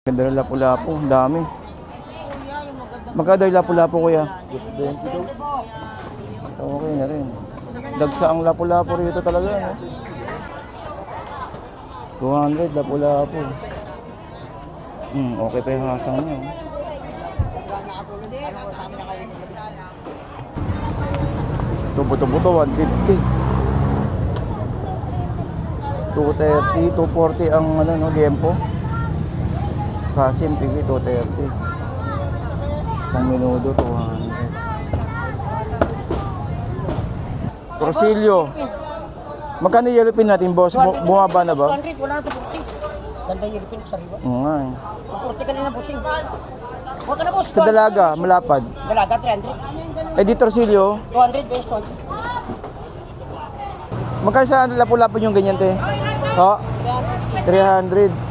Ganda ng lapu-lapu, ang dami. Magkano yung lapu-lapu kuya? 20 daw. Okay na rin. Dagsa ang lapu-lapu rito talaga. No? 200 lapu-lapu. Okay pa yung hasang nyo. Ito buto-buto, 150. 230, 240 ang ano, no, liempo. Kasim, pigi, 230. Pang minudo, 200. Torsilyo. Magkano yung yellow pin natin, boss? Bumaba na ba? 200, wala na 240. Ganda yung yellow pin ko sa riba. Oo nga eh. 240 ka na lang, bossing. Huwag ka na, boss. Sa dalaga, malapad. Dalaga, 300. Eh di torsilyo, 200, boss. 200. magkano sa lapu-lapu yung ganyan, te? Oh, 300.